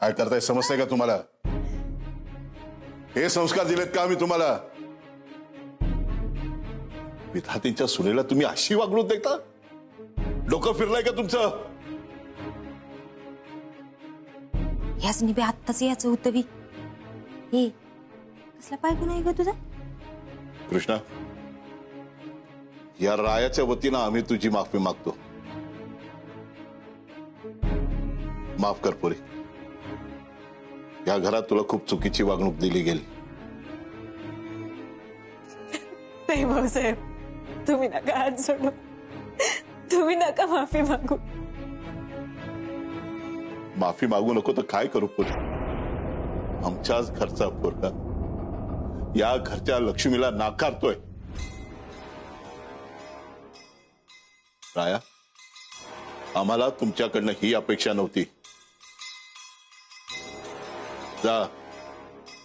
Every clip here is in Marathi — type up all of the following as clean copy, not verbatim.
काय करताय समजतंय का तुम्हाला? हे संस्कार दिलेत का आम्ही तुम्हाला? विधातेच्या सुनेला तुम्ही अशी वागणूक देता? डोकं फिरलंय का तुमचं? याच निबे आत्ताच याचं होतं बी. हे कसला पायगुण आहे ग तुझा? कृष्णा, या रायाच्या वतीनं आम्ही तुझी माफी मागतो. माफ कर पुरी. या घरात तुला खूप चुकीची वागणूक दिली गेली. नाही भाऊसाहेब, तुम्ही नका हात सोडू. तुम्ही नका माफी मागू. माफी मागू नको तर काय करू पुरी? आमच्याच घरचा पोरगा या घरच्या लक्ष्मीला नाकारतोय. राया, आम्हाला तुमच्याकडनं ही अपेक्षा नव्हती. जा,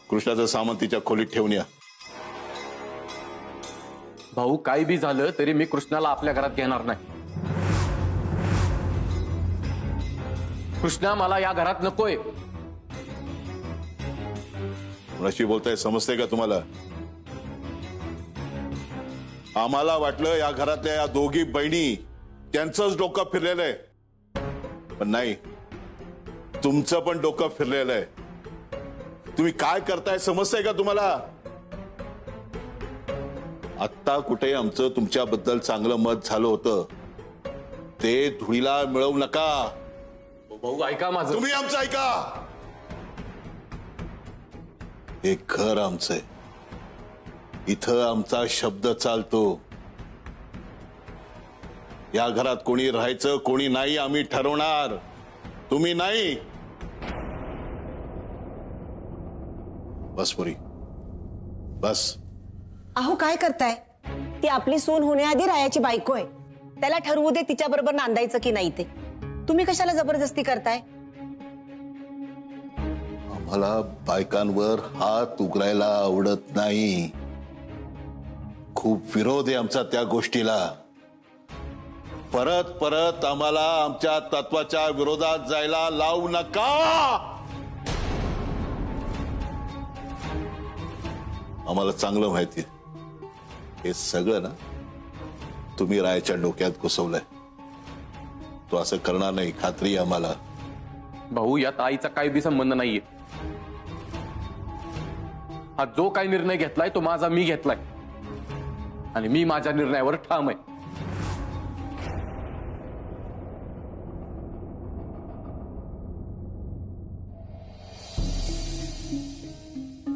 कृष्णाचं सामान तिच्या खोलीत ठेवून या. भाऊ, काही बी झालं तरी मी कृष्णाला आपल्या घरात घेणार नाही. कृष्णा मला या घरात नकोय. कोणाशी बोलताय समजते का तुम्हाला? आम्हाला वाटलं या घरातल्या या दोघी बहिणी त्यांचंच डोकं फिरलेलं आहे, पण नाही, तुमचं पण डोकं फिरलेलं आहे. तुम्ही काय करताय समजतंय का तुम्हाला? आत्ता कुठे आमचं तुमच्याबद्दल चांगलं मत झालं होतं ते धुळीला मिळवू नका. भाऊ ऐका माझं. तुम्ही आमचं ऐका. हे घर आमचं आहे, इथं आमचा शब्द चालतो. या घरात कोणी राहायचं कोणी नाही आम्ही ठरवणार, तुम्ही नाही. बस पुरी, बस. अहो काय करताय? ती आपली सून होण्याआधी रायाची बायको आहे. त्याला ठरवू दे तिच्या बरोबर नांदायचं की नाही ते. तुम्ही कशाला जबरदस्ती करताय? आम्हाला बायकांवर हात उघडायला आवडत नाही. खूप विरोध आहे आमचा त्या गोष्टीला. परत परत आम्हाला आमच्या तत्वाच्या विरोधात जायला लावू नका. आम्हाला चांगलं माहिती हे सगळं ना तुम्ही रायाच्या डोक्यात घुसवलंय. तो असं करणार नाही, खात्री आम्हाला. भाऊ, यात आईचा काही बी संबंध नाहीये. हा जो काही निर्णय घेतलाय तो माझा मी घेतलाय आणि मी माझ्या निर्णयावर ठाम आहे.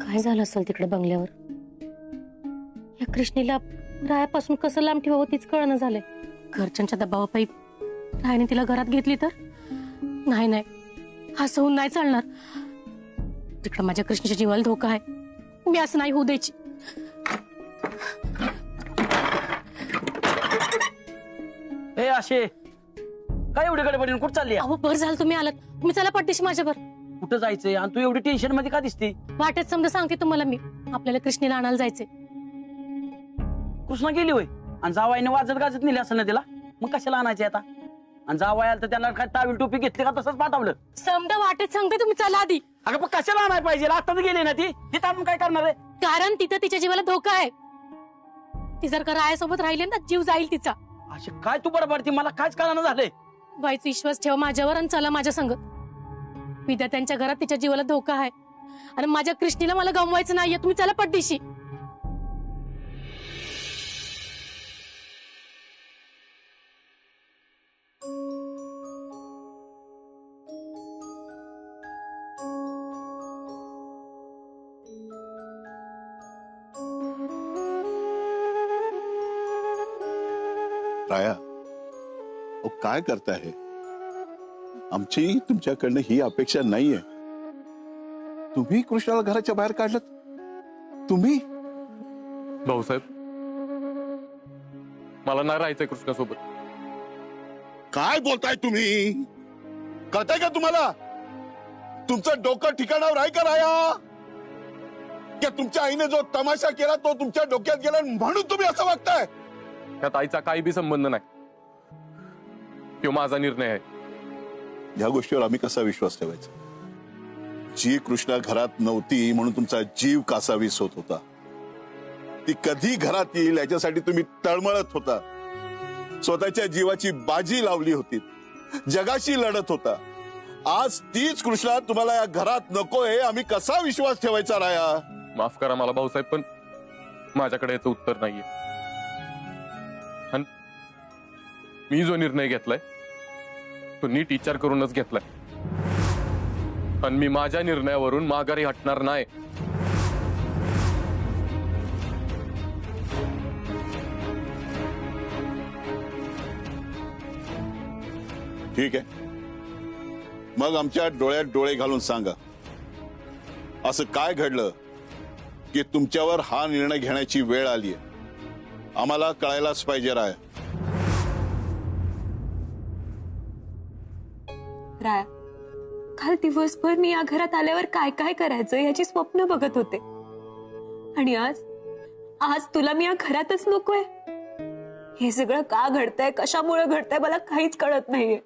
काय झालं असेल तिकडे बंगल्यावर? या कृष्णीला रायापासून कसं लांब ठेवावं तीच कळणं झालंय. घरच्यांच्या दबावापायी रायाने तिला घरात घेतली तर? नाही नाही, असं होऊन नाही चालणार. तिकडं माझ्या कृष्णीच्या जीवाला धोका आहे. मी असं नाही होऊ द्यायची. ए अशे, काय एवढी गडबडीने कुठं चालली? अहो बरं झालं तुम्ही आलात. तुम्ही चला पडदेशी माझ्यावर. कुठं जायचंय आणि तू एवढी टेन्शन मध्ये का दिसते? वाटेत समजा सांगते तुम्हाला मी. आपल्याला कृष्णीला आणायला जायचंय. कृष्णा गेली होय आणि जावाईने वाजत गाजत नेली असं ना तिला. मग कशाला आणायचे आता? आणि जावाई आला तर त्याला काय टावील टोपी घेतली का तसंच पाठवलं? समजा वाटेत सांगते, तुम्ही चला आधी. अगं पण कशाला आणायला पाहिजे? आताच गेली ना ती. तिथं आणून काय करणार आहे? कारण तिथं तिच्या जीवाला धोका आहे. ती जर का रायासोबत राहिली ना जीव जाईल तिचा. अशी काय तू बडबडती? मला काहीच कळानं झालंय. व्हायचा विश्वास ठेवा माझ्यावर आणि चला माझ्या संग. विद्यार्थ्यांच्या घरात तिच्या जीवाला धोका आहे आणि माझ्या कृष्णीला मला गमवायचं नाहीये. तुम्ही चला पडदेशी. राया, अहो काय करताय? हे आमची तुमच्याकडनं ही अपेक्षा नाहीये. तुम्ही कृष्णाला घराच्या बाहेर काढलं. तुम्ही भाऊसाहेब, मला नाही राहायचंय कृष्णासोबत. काय बोलताय तुम्ही? कळतंय का तुम्हाला? तुमचं डोकं ठिकाणावर आहे का राया? की तुमच्या आईने जो तमाशा केला तो तुमच्या डोक्यात गेला म्हणून तुम्ही असं वागताय? त्यात आईचा काही बी संबंध नाही. तो माझा निर्णय आहे. या गोष्टीवर आम्ही कसा विश्वास ठेवायचा? जी कृष्णा घरात नव्हती म्हणून तुमचा जीव कासावीस होत होता, ती कधी घरात येईल याच्यासाठी तुम्ही तळमळत होता, स्वतःच्या जीवाची बाजी लावली होती, जगाशी लढत होता. आज तीच कृष्णा तुम्हाला या घरात नकोय, आम्ही कसा विश्वास ठेवायचा राया? माफ करा मला भाऊसाहेब, पण माझ्याकडे याचं उत्तर नाहीये. आणि मी जो निर्णय घेतलाय तो नीट विचार करूनच घेतलाय, आणि मी माझ्या निर्णयावरून माघारी हटणार नाही. ठीक आहे, मग आमच्या डोळ्यात डोळे घालून सांगा, असं काय घडलं की तुमच्यावर हा निर्णय घेण्याची वेळ आली आहे? आम्हाला कळायलाच पाहिजे राय. राया, काल दिवसभर मी या घरात आल्यावर काय काय करायचं याची स्वप्न बघत होते, आणि आज तुला मी या घरातच नकोय. हे सगळं का घडतंय, कशामुळे घडतंय मला काहीच कळत नाहीये.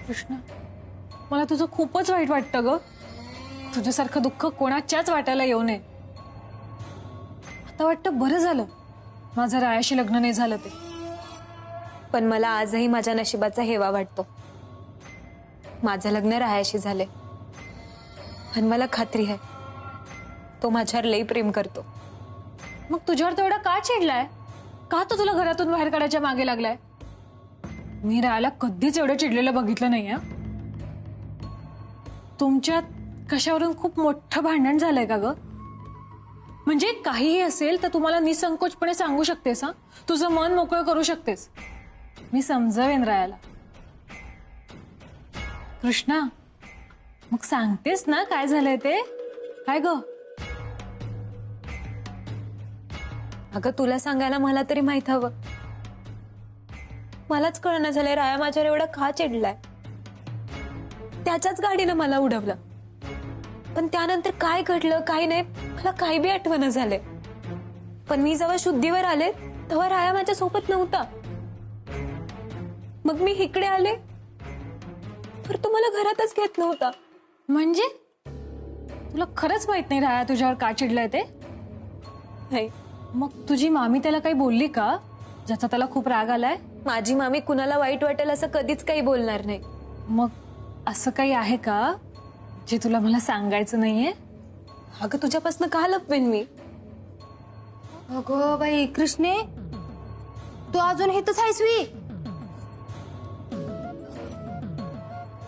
कृष्णा, मला तुझं खूपच वाईट वाटतं ग. तुझ्यासारखं दुःख कोणाच्याच वाट्याला येऊ नये. आता वाटतं बरं झालं माझं रायाशी लग्न नाही झालं ते. पण मला आजही माझ्या नशिबाचा हेवा वाटतो. माझं लग्न रायाशी झाले, पण मला खात्री आहे तो माझ्यावर लई प्रेम करतो. मग तुझ्यावर तो एवढा का चिडलाय? का तो तुला घरातून बाहेर काढायच्या मागे लागलाय? मी रायाला कधीच एवढं चिडलेलं बघितलं नाहीये. तुमच्यात कशावरून खूप मोठं भांडण झालंय का ग? म्हणजे काहीही असेल तर तुम्हाला निसंकोचपणे सांगू शकतेस. हा, तुझं मन मोकळं करू शकतेस. मी समजावेन रायाला. कृष्णा, मग सांगतेस ना काय झालंय ते? काय ग? अगं, तुला सांगायला मला तरी माहित हवं. मलाच कळणं झालंय राया माझ्यावर एवढा का चिडलाय. त्याच्याच गाडीनं मला उडवलं, पण त्यानंतर काय घडलं काय नाही मला काही बी आठवण झालंय. पण मी जेव्हा शुद्धीवर आले तेव्हा राया माझ्या सोबत नव्हता. मग मी इकडे आले तर तो मला घरातच घेत नव्हता. म्हणजे तुला खरंच माहित नाही राया तुझ्यावर का चिडलाय ते? नाही. मग तुझी मामी त्याला काही बोलली का, ज्याचा त्याला खूप राग आलाय? माझी मामी कुणाला वाईट वाटेल असं कधीच काही बोलणार नाही. मग असं काही आहे का जे तुला मला सांगायचं नाहीये? अगं, तुझ्यापासून का लपवेन मी? अगो बाई कृष्णे, तू अजून इथंच आहेस वी?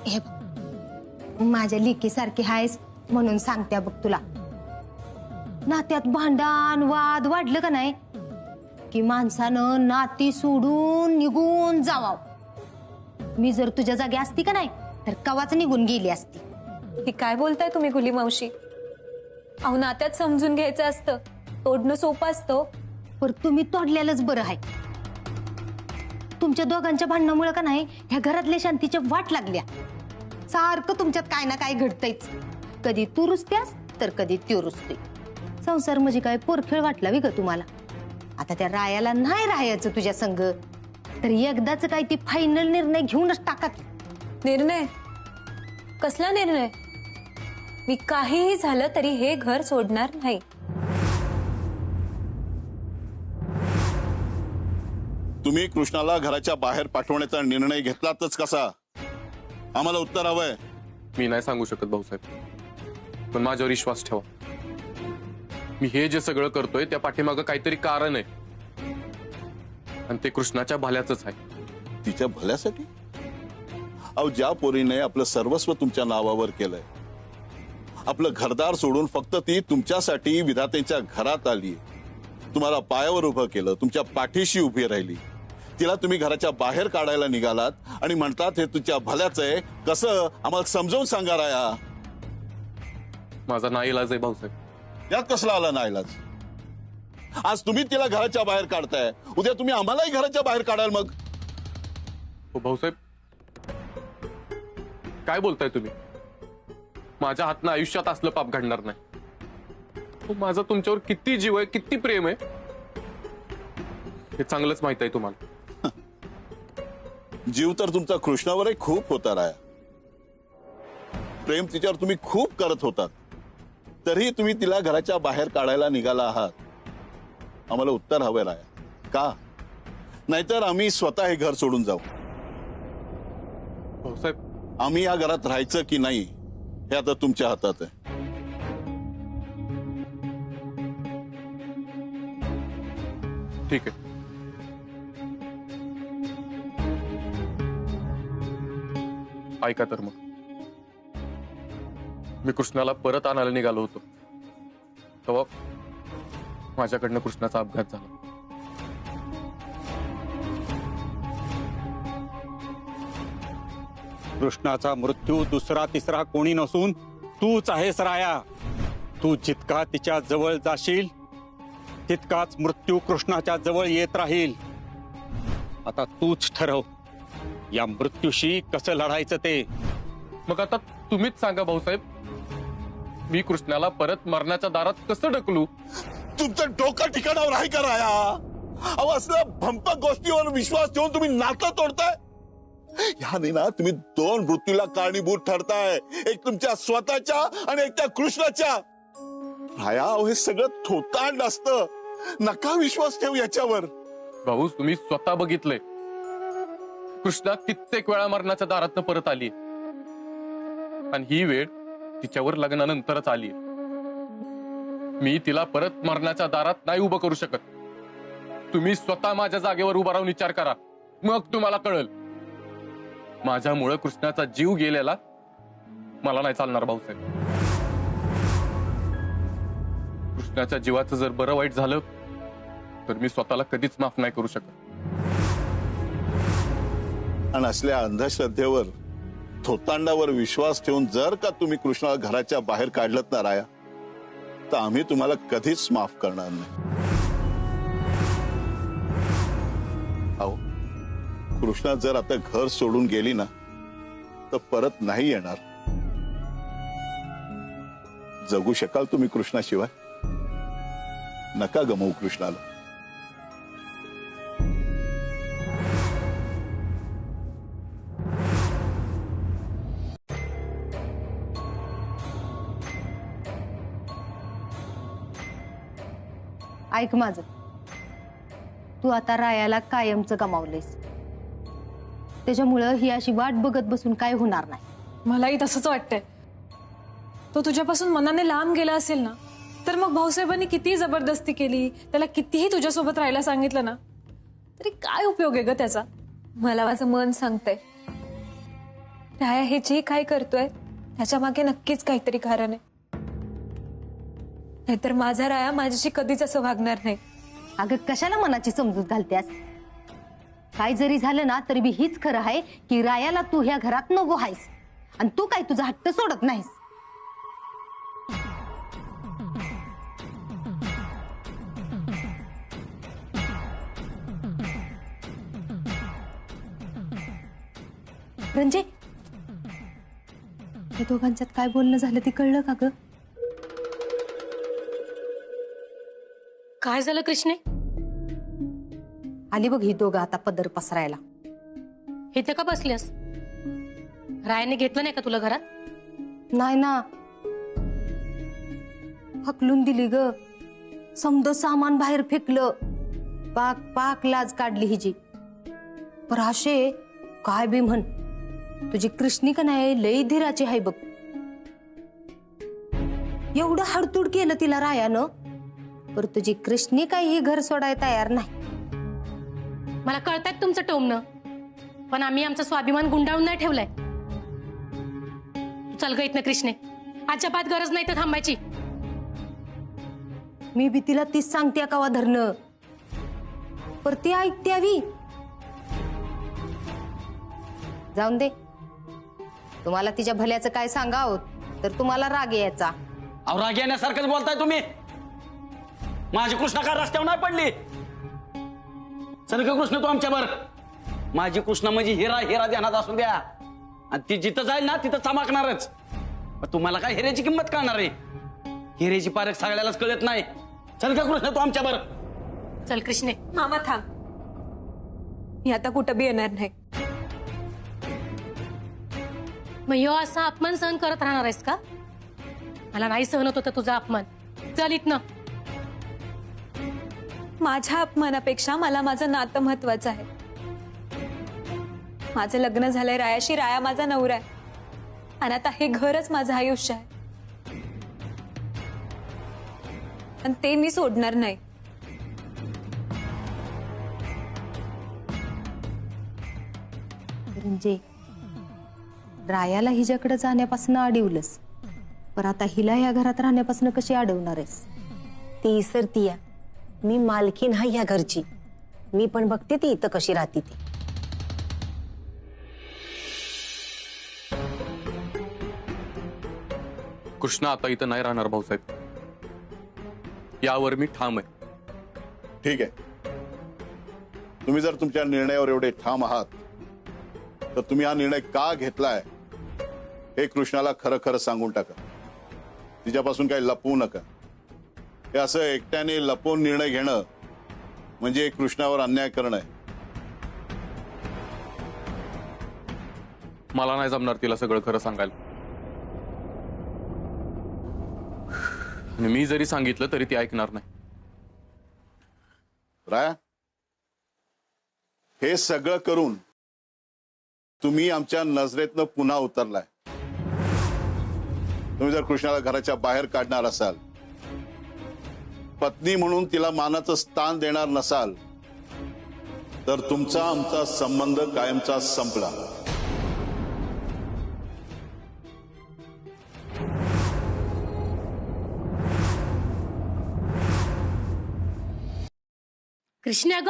हे बघ, माझ्या लिकीसारखी आहेस म्हणून सांगते बघ तुला. नात्यात भांडण वाद वाढलं का नाही की माणसानं नाती सोडून निघून जावाव. मी जर तुझ्या जागी असती का नाही तर कवाच निघून गेली असती. ही काय बोलताय तुम्ही गुली मावशी? अहो, नात्यात समजून घ्यायचं असतं, तोडणं सोपं असतं. पर तुम्ही तोडलेलंच बरं आहे. तुमच्या दोघांच्या भांडणामुळे का नाही ह्या घरातल्या शांतीच्या वाट लागल्या. सारखं तुमच्यात काय ना काय घडतंयच. कधी तू रुसत्यास तर कधी त्यो रुसतोय. संसार म्हणजे काय पोरखेळ वाटला वी ग तुम्हाला? आता त्या रायाला नाही राहायचं तुझ्या संग तर एकदाच काय ती फायनल निर्णय घेऊनच टाका. निर्णय? कसला निर्णय? मी काहीही झालं तरी हे घर सोडणार नाही. तुम्ही कृष्णाला घराच्या बाहेर पाठवण्याचा निर्णय घेतलातच कसा? आम्हाला उत्तर हवंय. मी नाही सांगू शकत भाऊसाहेब, पण माझ्यावर विश्वास ठेवा. मी हे जे सगळं करतोय त्या पाठीमागं काहीतरी कारण आहे, आणि ते कृष्णाच्या भल्याचंच आहे. तिच्या भल्यासाठी? अहो, ज्या पोरीने आपलं सर्वस्व तुमच्या नावावर केलंय, आपलं घरदार सोडून फक्त ती तुमच्यासाठी विधातेच्या घरात आली, तुम्हाला पायावर उभं केलं, तुमच्या पाठीशी उभी राहिली, तिला तुम्ही घराच्या बाहेर काढायला निघालात आणि म्हणतात हे तुझ्या भल्याच आहे. कसं? आम्हाला समजावून सांगा राया. माझा नाईलाज आहे भाऊसाहेब. यात कसला आला नाईलाज? आज तुम्ही तिला घराच्या बाहेर काढताय, उद्या तुम्ही आम्हालाही घराच्या बाहेर काढाल. मग हो भाऊसाहेब, काय बोलताय तुम्ही? माझ्या हातनं आयुष्यात असलं पाप घडणार नाही. माझा तुमच्यावर किती जीव आहे, किती प्रेम आहे. हे चांगलंच माहित आहे तुम्हाला. जीव तर तुमचा कृष्णावरही खूप होता राया. प्रेम तिच्यावर तुम्ही खूप करत होतात, तरी तुम्ही तिला घराच्या बाहेर काढायला निघाला आहात. आम्हाला उत्तर हवं राया, का? नाहीतर आम्ही स्वतः हे घर सोडून जाऊ. भाऊसाहेब, आम्ही या घरात राहायचं की नाही हे आता तुमच्या हातात आहे. ठीक आहे. ऐका तर मग, मी कृष्णाला परत आणायला निघालो होतो तेव्हा माझ्याकडनं कृष्णाचा अपघात झाला. कृष्णाचा मृत्यू दुसरा तिसरा कोणी नसून तूच आहेस राया. तू जितका तिच्या जवळ जाशील तितकाच मृत्यू कृष्णाच्या जवळ येत राहील. आता तूच ठरव या मृत्यूशी कसं लढायचं ते. मग आता तुम्हीच सांगा भाऊसाहेब, मी कृष्णाला परत मरणाच्या दारात कसं ढकलू? तुमचं डोकं ठिकाणावर आहे का राया? अहो, असल्या भंपक गोष्टीवर विश्वास ठेवून तुम्ही नातं तोडताय. ह्याने ना तुम्ही दोन मृत्यूला कारणीभूत ठरताय, एक तुमच्या स्वतःच्या आणि एक त्या कृष्णाच्या. राया, अहो, हे सगळं थोतांड असतं. नका विश्वास ठेवू याच्यावर. भाऊ, तुम्ही स्वतः बघितलंय कृष्णा कित्येक वेळा मरणाच्या दारातनं परत आली, आणि ही वेळ तिच्यावर लग्नानंतरच आली. मी तिला परत मरणाच्या दारात नाही उभं करू शकत. तुम्ही स्वतः माझ्या जागेवर उभा राहून विचार करा, मग तुम्हाला कळेल. माझ्यामुळे कृष्णाचा जीव गेलेला मला नाही चालणार भाऊसाहेब. कृष्णाच्या जीवाचं जर बरं वाईट झालं तर मी स्वतःला कधीच माफ नाही करू शकत. आणि असल्या अंधश्रद्धेवर, थोतांडावर विश्वास ठेवून जर का तुम्ही कृष्णाला घराच्या बाहेर काढलत ना राया, तर आम्ही तुम्हाला कधीच माफ करणार नाही. अहो, कृष्णा जर आता घर सोडून गेली ना तर परत नाही येणार. जगू शकाल तुम्ही कृष्णाशिवाय? नका गमवू कृष्णाला. ऐक माझं, तू आता रायाला कायमचं गमावलंयस. त्याच्यामुळं ही अशी वाट बघत बसून काय होणार नाही. मलाही तसंच वाटतंय. तो तुझ्यापासून मनाने लांब गेला असेल ना, तर मग भाऊसाहेबांनी कितीही जबरदस्ती केली, त्याला कितीही तुझ्यासोबत राहायला सांगितलं ना, तरी काय उपयोग आहे ग त्याचा? मला माझं मन सांगतंय, राया हे जे काय करतोय त्याच्या मागे नक्कीच काहीतरी कारण आहे. नाहीतर माझा राया माझ्याशी कधीच असं वागणार नाही. अगं, कशाला मनाची समजूत घालतेस? काय जरी झालं ना तरी बी हीच खरं आहे की रायाला तू ह्या घरात नको आहेस, आणि तू काय तुझा हट्ट सोडत नाहीस. रंजे, हे दोघांच्यात काय बोलणं झालं ते कळलं का ग? काय झालं कृष्णे? आली बघ ही दोघं आता पदर पसरायला. इथे का बसल्यास? रायाने घेतलं नाही का तुला घरात? नाही ना, हकलून दिली ग. समद सामान बाहेर फेकलं. पाक पाक लाज काढली हिची. पर अशे काय बी म्हण, तुझी कृष्णी का नाही लई धीराची आहे बघ. एवढं हडतूड केलं तिला रायानं, पर तुझी कृष्णी काही घर सोडायला तयार नाही. मला कळतायत तुमचं टोमणं, पण आम्ही आमचा स्वाभिमान गुंडाळून नाही ठेवलाय. तू चल ग इथनं कृष्णे, अजिबात गरज नाही तर थांबायची. मी बी तिला तीच सांगते कावा धरणं, पर ती ऐकते हवी. जाऊन दे, तुम्हाला तिच्या भल्याचं काय सांगावं तर तुम्हाला राग यायचा. अहो, राग येण्यासारखंच बोलताय तुम्ही. माझी कृष्णा का रस्त्यावर नाही पडली? चल का कृष्ण तू आमच्यावर. माझी कृष्णा म्हणजे हिरा हिरा ध्यानात असू द्या, आणि ती जिथं जाईल ना तिथं चमकणारच. तुम्हाला काय हिऱ्याची किंमत कळणार आहे? हिऱ्याची पारख सगळ्यालाच कळत नाही. चल का कृष्ण तू आमच्यावर. चल कृष्णे. मामा थांब. मी आता कुठं बी येणार नाही. मग ह्यो असा अपमान सहन करत राहणार आहेस का? मला नाही सहन होत होता तुझा अपमान. चल इथनं. माझ्या अपमानापेक्षा मला माझं नातं महत्वाचं आहे. माझं लग्न झालंय रायाशी, राया माझा नवरा आहे आणि आता हे घरच माझं आयुष्य आहे आणि ते मी सोडणार नाही. म्हणजे रायाला हिच्याकडे जाण्यापासून अडवलंस, पण आता हिला या घरात राहण्यापासून कशी अडवणार आहेस? ती इसरती या मी मालकीन हा ह्या घरची. मी पण बघते ती इथं कशी राहते ती. कृष्णा आता इथं नाही राहणार भाऊसाहेब. यावर मी ठाम आहे. ठीक आहे, तुम्ही जर तुमच्या निर्णयावर एवढे ठाम आहात तर तुम्ही हा निर्णय का घेतलाय हे कृष्णाला खरं खरं सांगून टाका. तिच्यापासून काही लपवू नका. हे असं एकट्याने लपवून निर्णय घेणं म्हणजे कृष्णावर अन्याय करणं आहे. मला नाही जमणार तिला सगळं खरं सांगायला. आणि मी जरी सांगितलं तरी ती ऐकणार नाही. राया, हे सगळं करून तुम्ही आमच्या नजरेतनं पुन्हा उतरलाय. तुम्ही जर कृष्णाला घराच्या बाहेर काढणार असाल, पत्नी म्हणून तिला मानाचं स्थान देणार नसाल, तर तुमचा आमचा संबंध कायमचा संपला. कृष्णा ग,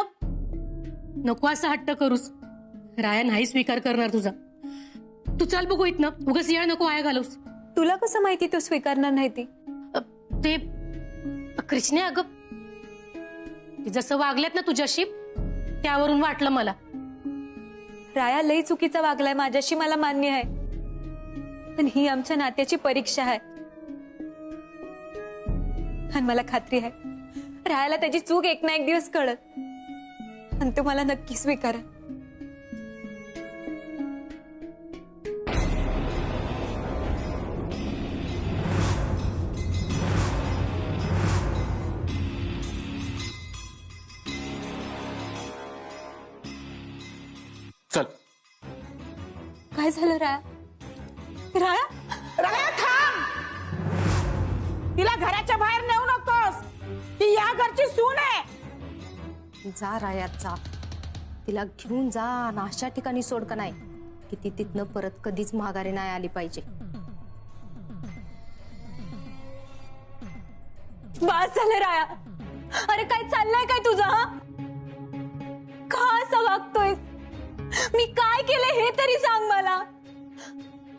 नको असा हट्ट करूस. राया नाही स्वीकार करणार तुझा. तू चल बघू इथनं. उगाच याळ नको वाया घालवस. तुला कसं माहिती तो स्वीकारणार नाही ती? ते कृष्णा अगं, ती जसं वागल्यात ना तुझ्याशी त्यावरून वाटलं मला. राया लई चुकीचा वागलाय माझ्याशी, मला मान्य आहे, पण ही आमच्या नात्याची परीक्षा आहे आणि मला खात्री आहे रायाला त्याची चूक एक ना एक दिवस कळत आणि तो मला नक्की स्वीकारा. चल. काय झालं राया? राया, राया थांब. तिला घराच्या बाहेर नेऊ नकोस. ती या घरची सून आहे. जा राया जा, तिला घेऊन जा. आणि अशा ठिकाणी सोड का नाही की ती तिथनं परत कधीच माघारी नाही आली पाहिजे. बास झालं राया. अरे काय चाललंय काय तुझं? हा, का असं वागतोय? मी काय केलं हे तरी सांग मला.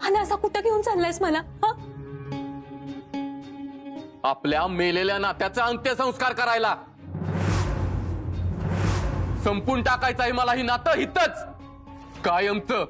आणि असं कुठं घेऊन चाललायस मला? हा, आपल्या मेलेल्या नात्याचा अंत्यसंस्कार करायला. संपून टाकायचं आहे मला ही नातं हितच कायमचं.